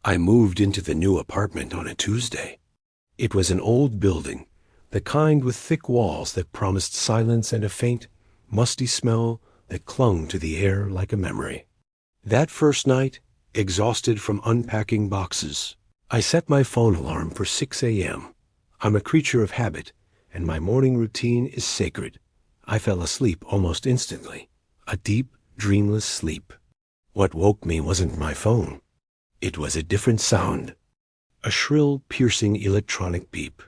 I moved into the new apartment on a Tuesday. It was an old building, the kind with thick walls that promised silence and a faint, musty smell that clung to the air like a memory. That first night, exhausted from unpacking boxes, I set my phone alarm for 6 a.m. I'm a creature of habit, and my morning routine is sacred. I fell asleep almost instantly, a deep, dreamless sleep. What woke me wasn't my phone. It was a different sound. A shrill, piercing electronic beep.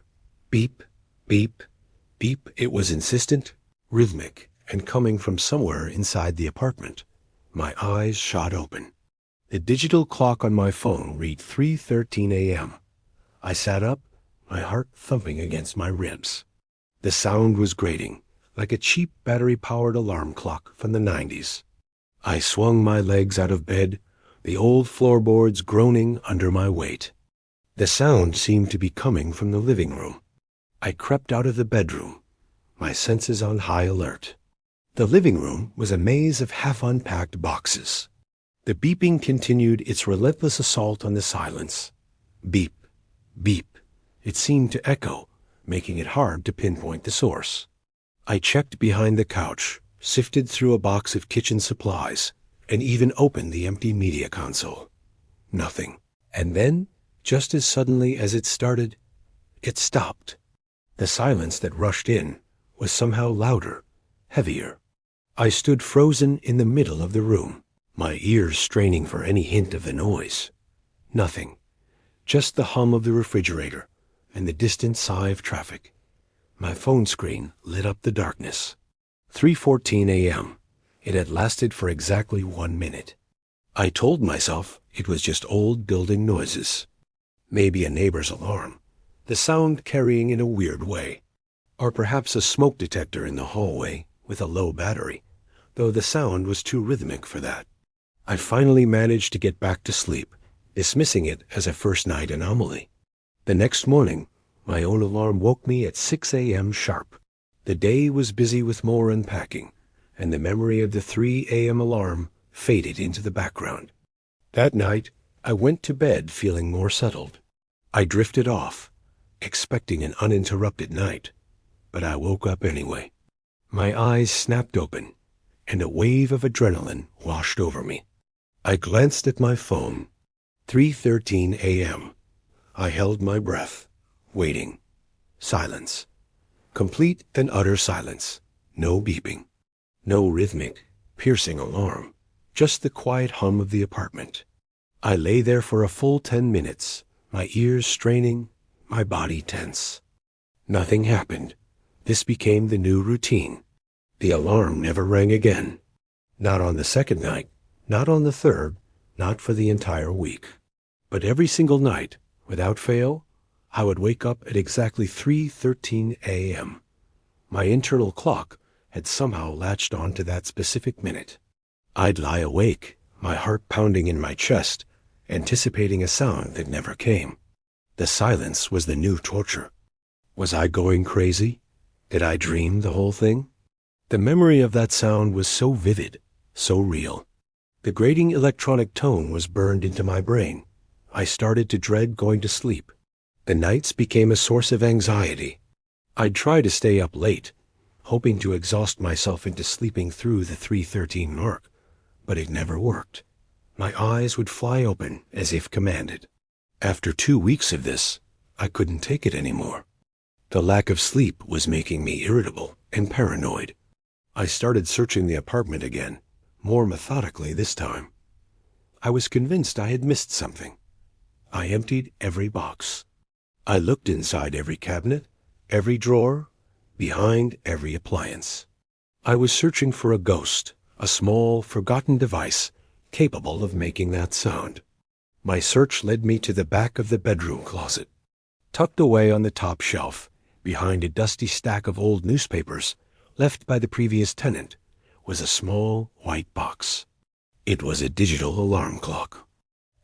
Beep, beep, beep. It was insistent, rhythmic, and coming from somewhere inside the apartment. My eyes shot open. The digital clock on my phone read 3:13 a.m. I sat up, my heart thumping against my ribs. The sound was grating, like a cheap battery-powered alarm clock from the 90s. I swung my legs out of bed, the old floorboards groaning under my weight. The sound seemed to be coming from the living room. I crept out of the bedroom, my senses on high alert. The living room was a maze of half-unpacked boxes. The beeping continued its relentless assault on the silence. Beep, beep. It seemed to echo, making it hard to pinpoint the source. I checked behind the couch, sifted through a box of kitchen supplies, and even opened the empty media console. Nothing. And then, just as suddenly as it started, it stopped. The silence that rushed in was somehow louder, heavier. I stood frozen in the middle of the room, my ears straining for any hint of the noise. Nothing. Just the hum of the refrigerator and the distant sigh of traffic. My phone screen lit up the darkness. 3:14 a.m. It had lasted for exactly 1 minute. I told myself it was just old building noises. Maybe a neighbor's alarm, the sound carrying in a weird way. Or perhaps a smoke detector in the hallway with a low battery, though the sound was too rhythmic for that. I finally managed to get back to sleep, dismissing it as a first-night anomaly. The next morning, my own alarm woke me at 6 a.m. sharp. The day was busy with more unpacking, and the memory of the 3 a.m. alarm faded into the background. That night, I went to bed feeling more settled. I drifted off, expecting an uninterrupted night, but I woke up anyway. My eyes snapped open, and a wave of adrenaline washed over me. I glanced at my phone. 3:13 a.m. I held my breath, waiting. Silence. Complete and utter silence. No beeping. No rhythmic, piercing alarm. Just the quiet hum of the apartment. I lay there for a full 10 minutes, my ears straining, my body tense. Nothing happened. This became the new routine. The alarm never rang again. Not on the second night, not on the third, not for the entire week. But every single night, without fail, I would wake up at exactly 3:13 a.m. My internal clock had somehow latched on to that specific minute. I'd lie awake, my heart pounding in my chest, anticipating a sound that never came. The silence was the new torture. Was I going crazy? Did I dream the whole thing? The memory of that sound was so vivid, so real. The grating electronic tone was burned into my brain. I started to dread going to sleep. The nights became a source of anxiety. I'd try to stay up late, hoping to exhaust myself into sleeping through the 3:13 mark, but it never worked. My eyes would fly open as if commanded. After 2 weeks of this, I couldn't take it anymore. The lack of sleep was making me irritable and paranoid. I started searching the apartment again, more methodically this time. I was convinced I had missed something. I emptied every box. I looked inside every cabinet, every drawer, behind every appliance. I was searching for a ghost, a small, forgotten device capable of making that sound. My search led me to the back of the bedroom closet. Tucked away on the top shelf, behind a dusty stack of old newspapers left by the previous tenant, was a small white box. It was a digital alarm clock.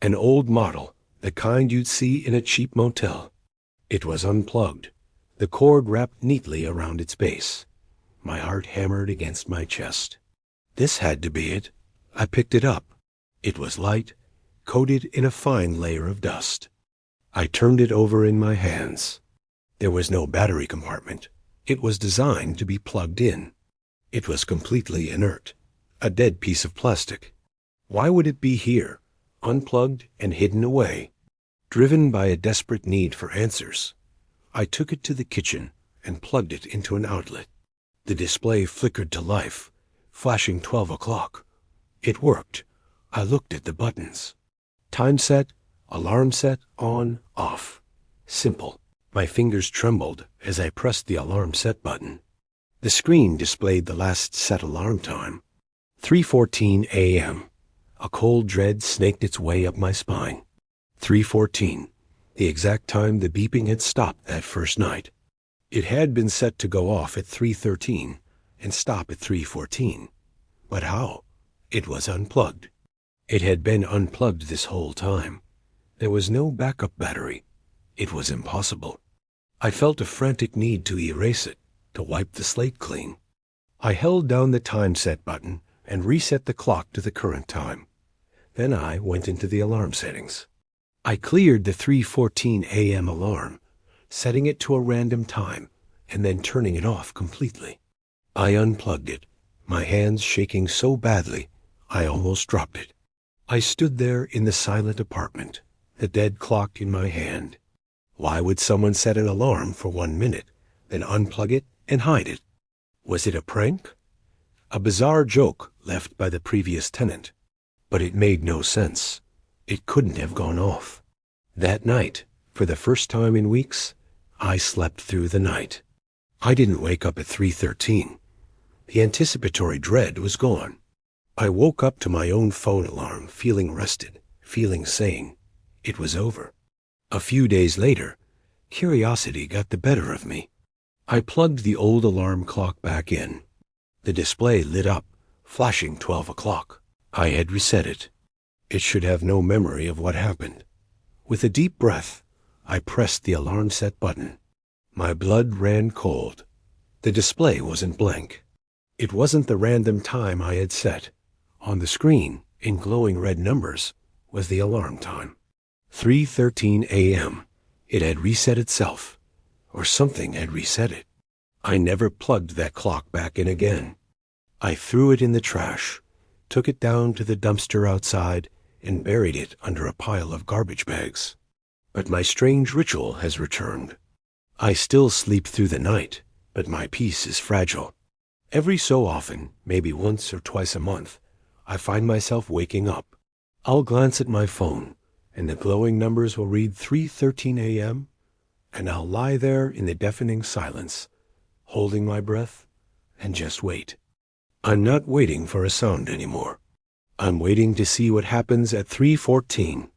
An old model, the kind you'd see in a cheap motel. It was unplugged, the cord wrapped neatly around its base. My heart hammered against my chest. This had to be it. I picked it up. It was light, coated in a fine layer of dust. I turned it over in my hands. There was no battery compartment. It was designed to be plugged in. It was completely inert, a dead piece of plastic. Why would it be here, unplugged and hidden away? Driven by a desperate need for answers, I took it to the kitchen and plugged it into an outlet. The display flickered to life, flashing 12 o'clock. It worked. I looked at the buttons. Time set, alarm set, on, off. Simple. My fingers trembled as I pressed the alarm set button. The screen displayed the last set alarm time, 3:14 a.m. A cold dread snaked its way up my spine. 3:14, the exact time the beeping had stopped that first night. It had been set to go off at 3:13 and stop at 3:14. But how? It was unplugged. It had been unplugged this whole time. There was no backup battery. It was impossible. I felt a frantic need to erase it, to wipe the slate clean. I held down the time set button and reset the clock to the current time. Then I went into the alarm settings. I cleared the 3:14 a.m. alarm, setting it to a random time and then turning it off completely. I unplugged it, my hands shaking so badly I almost dropped it. I stood there in the silent apartment, the dead clock in my hand. Why would someone set an alarm for 1 minute, then unplug it and hide it? Was it a prank? A bizarre joke left by the previous tenant. But it made no sense. It couldn't have gone off. That night, for the first time in weeks, I slept through the night. I didn't wake up at 3:13. The anticipatory dread was gone. I woke up to my own phone alarm, feeling rested, feeling sane. It was over. A few days later, curiosity got the better of me. I plugged the old alarm clock back in. The display lit up, flashing 12 o'clock. I had reset it. It should have no memory of what happened. With a deep breath, I pressed the alarm set button. My blood ran cold. The display wasn't blank. It wasn't the random time I had set. On the screen, in glowing red numbers, was the alarm time. 3:13 a.m. It had reset itself, or something had reset it. I never plugged that clock back in again. I threw it in the trash, took it down to the dumpster outside, and buried it under a pile of garbage bags. But my strange ritual has returned. I still sleep through the night, but my peace is fragile. Every so often, maybe once or twice a month, I find myself waking up. I'll glance at my phone, and the glowing numbers will read 3:13 a.m., and I'll lie there in the deafening silence, holding my breath, and just wait. I'm not waiting for a sound anymore. I'm waiting to see what happens at 3:14.